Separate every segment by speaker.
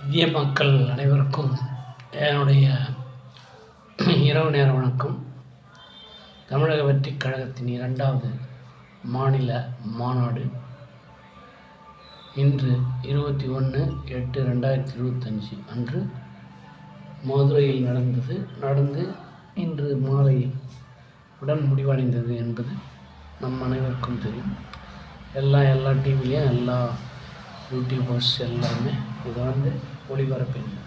Speaker 1: இந்திய மக்கள் அனைவருக்கும் என்னுடைய இரவு நேர வணக்கம். தமிழக வெற்றிக் கழகத்தின் 2வது மாநில மாநாடு இன்று 21/8/2025 அன்று மதுரையில் நடந்து இன்று மாலை உடன் முடிவடைந்தது என்பது நம் அனைவருக்கும் தெரியும். எல்லா டிவிலையும் எல்லா யூடியூபர்ஸ் எல்லாமே இதை ஒளிபரப்பினாங்க.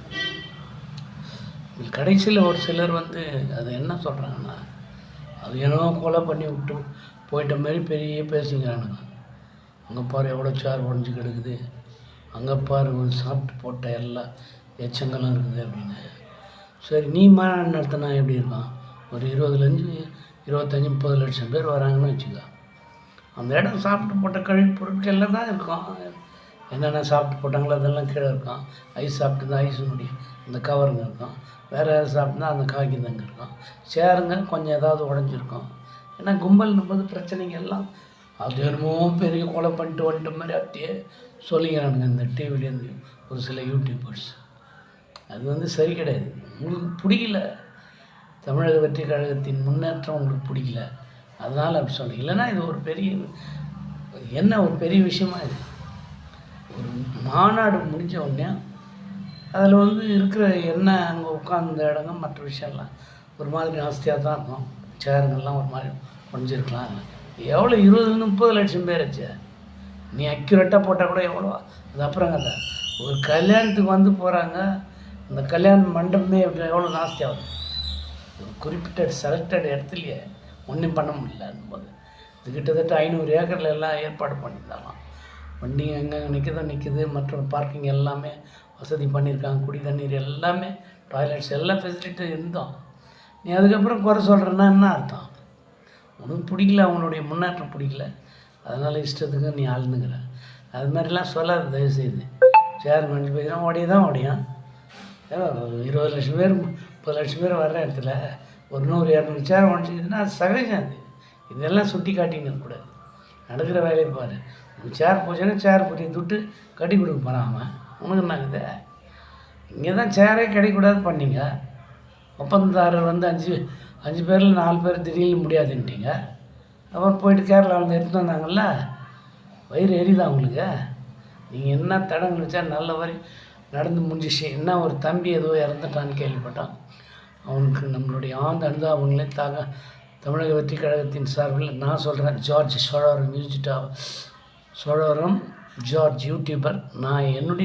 Speaker 1: இதில் கடைசியில் ஒரு சிலர் அது என்ன சொல்கிறாங்கன்னா, அது என்னவோ கொலை பண்ணி விட்டு போயிட்ட மாதிரி பெரிய பேசிக்கிறானுங்க. அங்கே பாரு எவ்வளோ சேர் உடஞ்சி கிடக்குது, அங்கே பாரு சாப்பிட்டு போட்ட எல்லா எச்சங்களும் இருக்குது அப்படின்னு. சரி, நீ மாநாடு நடத்தினா எப்படி இருக்கும்? ஒரு 25-30 லட்சம் பேர் வராங்கன்னு வச்சுக்கோ. அந்த இடம் சாப்பிட்டு போட்ட கழிவு பொருட்கள் எல்லாம் தான் இருக்கும். என்னென்ன சாப்பிட்டு போட்டாங்களோ அதெல்லாம் கீழே இருக்கும். ஐஸ் சாப்பிட்டு தான் ஐஸினுடைய அந்த கவருங்க இருக்கும். வேறு ஏதாவது சாப்பிட்டுனா அந்த காய்கறிங்க இருக்கும். சேருங்க கொஞ்சம் ஏதாவது உடஞ்சிருக்கும். ஏன்னா கும்பல்னும் போது பிரச்சனைங்க எல்லாம் அது என்னமோ பெரிய கொலை பண்ணிட்டு வந்துட்ட மாதிரி அப்படியே சொல்லிக்கிறானுங்க இந்த டிவிலேருந்து ஒரு சில யூடியூபர்ஸ். அது சரி கிடையாது. உங்களுக்கு பிடிக்கல, தமிழக வெற்றிக் கழகத்தின் முன்னேற்றம் உங்களுக்கு பிடிக்கல, அதனால் அப்படி சொல்லுங்க. இல்லைன்னா இது ஒரு பெரிய விஷயமா இது. ஒரு மாநாடு முடிஞ்ச உடனே அதில் இருக்கிற அங்கே உட்கார்ந்த இடங்க மற்ற விஷயம்லாம் ஒரு மாதிரி நாஸ்தியாக தான் இருக்கும். சேருங்கள்லாம் ஒரு மாதிரி உடஞ்சிருக்கலாம். எவ்வளோ 20-30 லட்சம் பேர் ஆச்சு. நீ அக்யூரேட்டாக போட்டால் கூட எவ்வளோ, அது அப்புறம் கதை. ஒரு கல்யாணத்துக்கு போகிறாங்க, அந்த கல்யாண மண்டபமே எவ்வளோ நாஸ்தி ஆகுது. ஒரு குறிப்பிட்ட செலக்டட் இடத்துலையே ஒன்றும் பண்ண முடியலன்னும் போது இது கிட்டத்தட்ட 500 ஏக்கரில் எல்லாம் ஏற்பாடு பண்ணியிருந்தாங்களாம். வண்டி எங்கே நிற்குது, மற்ற பார்க்கிங் எல்லாமே வசதி பண்ணியிருக்காங்க. குடி தண்ணீர் எல்லாமே, டாய்லெட்ஸ் எல்லாம் ஃபெசிலிட்டி இருந்தோம். நீ அதுக்கப்புறம் குறை சொல்கிறேன்னா என்ன அர்த்தம்? உனக்கு பிடிக்கல, அவங்களுடைய முன்னேற்றம் பிடிக்கல, அதனால் இஷ்டத்துக்கு நீ ஆழ்ந்துக்கிற. அது மாதிரிலாம் சொல்லாது தயவுசெய்து. சேர் மஞ்சு போய்தான் ஓடியும். ஏன்னா 20 லட்சம் பேர் 30 லட்சம் பேர் வர்ற இடத்துல ஒரு 100-200 சேர் உடச்சிக்கிதுன்னா அது சகஜம். இதெல்லாம் சுட்டி காட்டின்னு இருக்கக்கூடாது. நடக்கிற வேலையை பாரு. சேர் போச்சுன்னா சேர் புரிய துட்டு கட்டி கொடுக்க போகிறான் அவன். உனக்கு என்னாகுது? இங்கே தான் சேரே கிடைக்கூடாது பண்ணிங்க. ஒப்பந்ததாரர் 5 பேரில் 4 பேர் திடீர்னு முடியாதுன்ட்டீங்க. அப்புறம் போயிட்டு கேரளாவில் எடுத்துகிட்டு வந்தாங்கல்ல, வயிறு எரியுதா உங்களுக்கு? நீங்கள் என்ன தடங்கள் வச்சா நல்ல வரி நடந்து முடிஞ்சிச்சு. என்ன ஒரு தம்பி ஏதோ இறந்துட்டான்னு கேள்விப்பட்டான். அவனுக்கு நம்மளுடைய ஆழ்ந்த அனுதாபங்களே தமிழக வெற்றிக் கழகத்தின் சார்பில் நான் சொல்கிறேன். ஜார்ஜ் சோழவரம் ஜார்ஜ் யூடியூபர், நான் என்னுடைய